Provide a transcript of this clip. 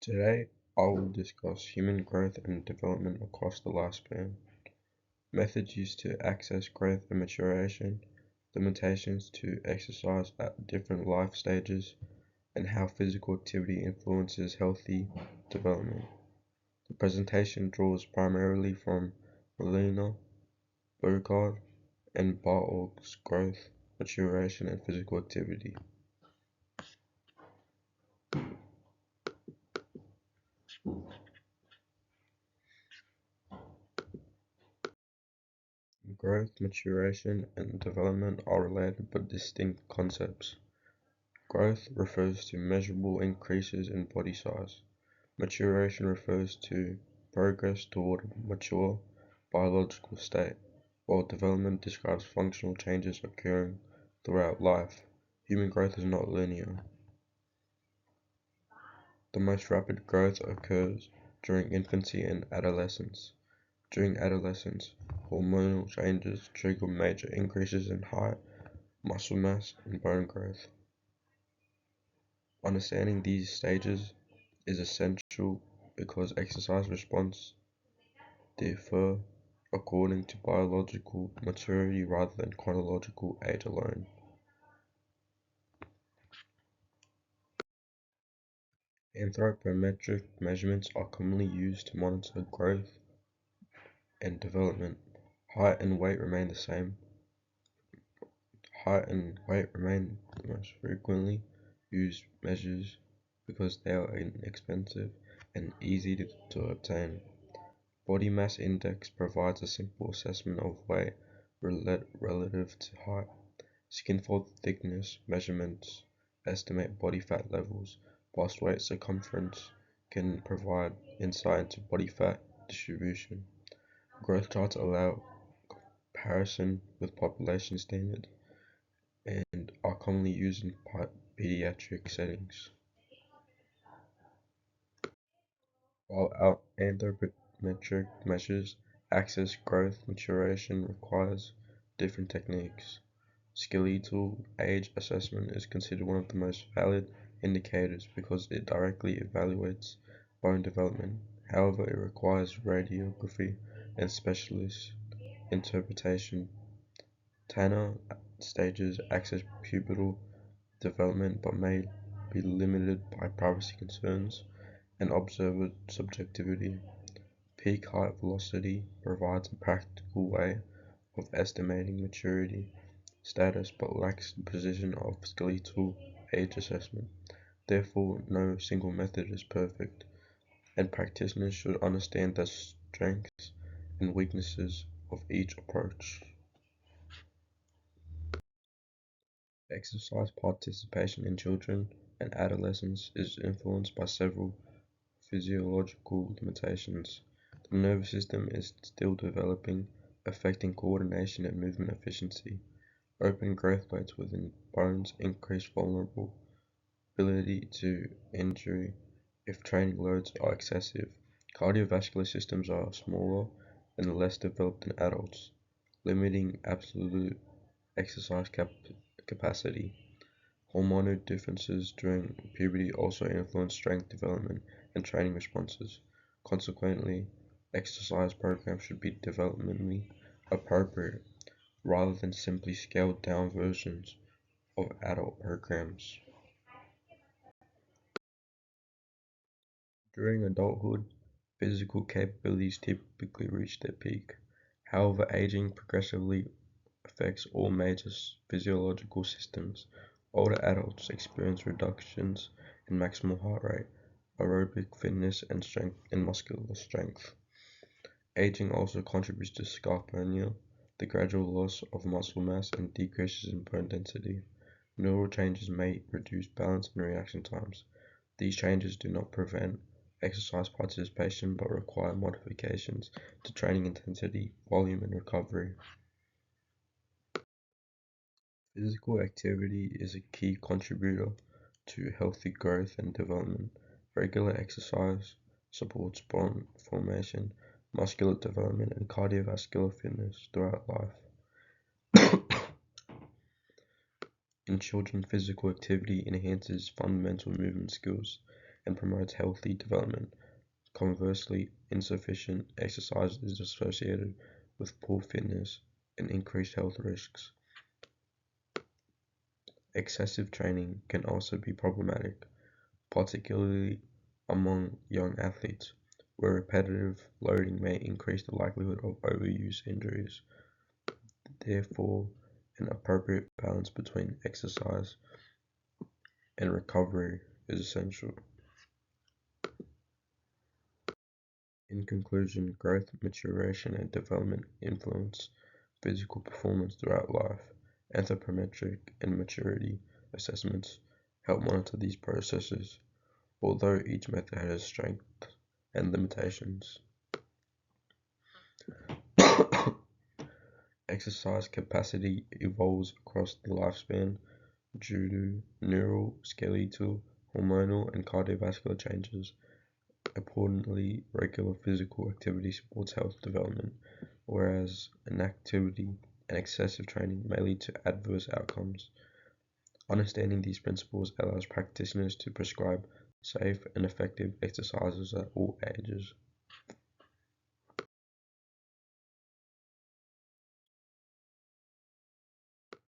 Today, I will discuss human growth and development across the lifespan, methods used to access growth and maturation, limitations to exercise at different life stages, and how physical activity influences healthy development. The presentation draws primarily from Molina, Burkhardt, and Bartol's growth, maturation, and physical activity. Growth, maturation, and development are related but distinct concepts. Growth refers to measurable increases in body size. Maturation refers to progress toward a mature biological state, while development describes functional changes occurring throughout life. Human growth is not linear. The most rapid growth occurs during infancy and adolescence. During adolescence, hormonal changes trigger major increases in height, muscle mass, and bone growth. Understanding these stages is essential because exercise response differ according to biological maturity rather than chronological age alone. Anthropometric measurements are commonly used to monitor growth and development. Height and weight remain the same. Height and weight remain the most frequently used measures because they are inexpensive and easy to obtain. Body mass index provides a simple assessment of weight relative to height. Skin fold thickness measurements estimate body fat levels, whilst weight circumference can provide insight into body fat distribution. Growth charts allow comparison with population standards and are commonly used in pediatric settings. While anthropometric measures access growth maturation requires different techniques. Skeletal age assessment is considered one of the most valid indicators because it directly evaluates bone development. However, it requires radiography and specialist interpretation. Tanner stages access pubertal development but may be limited by privacy concerns and observer subjectivity. Peak height velocity provides a practical way of estimating maturity status but lacks the precision of skeletal age assessment. Therefore, no single method is perfect, and practitioners should understand the strengths and weaknesses of each approach. Exercise participation in children and adolescents is influenced by several physiological limitations. The nervous system is still developing, affecting coordination and movement efficiency. Open growth plates within bones increase vulnerability to injury if training loads are excessive. Cardiovascular systems are smaller and less developed in adults, limiting absolute exercise capacity. Hormonal differences during puberty also influence strength development and training responses. Consequently, exercise programs should be developmentally appropriate rather than simply scaled down versions of adult programs. During adulthood, physical capabilities typically reach their peak. However, aging progressively affects all major physiological systems. Older adults experience reductions in maximal heart rate, aerobic fitness, and muscular strength. Aging also contributes to sarcopenia, the gradual loss of muscle mass and decreases in bone density. Neural changes may reduce balance and reaction times. These changes do not prevent exercise participation but require modifications to training intensity, volume, and recovery. Physical activity is a key contributor to healthy growth and development. Regular exercise supports bone formation, muscular development, and cardiovascular fitness throughout life. In children, physical activity enhances fundamental movement skills and promotes healthy development. Conversely, insufficient exercise is associated with poor fitness and increased health risks. Excessive training can also be problematic, particularly among young athletes, where repetitive loading may increase the likelihood of overuse injuries. Therefore, an appropriate balance between exercise and recovery is essential. In conclusion, growth, maturation, and development influence physical performance throughout life. Anthropometric and maturity assessments help monitor these processes, although each method has strengths and limitations. Exercise capacity evolves across the lifespan due to neural, skeletal, hormonal, and cardiovascular changes. Importantly, regular physical activity supports health development, whereas inactivity and excessive training may lead to adverse outcomes. Understanding these principles allows practitioners to prescribe safe and effective exercises at all ages.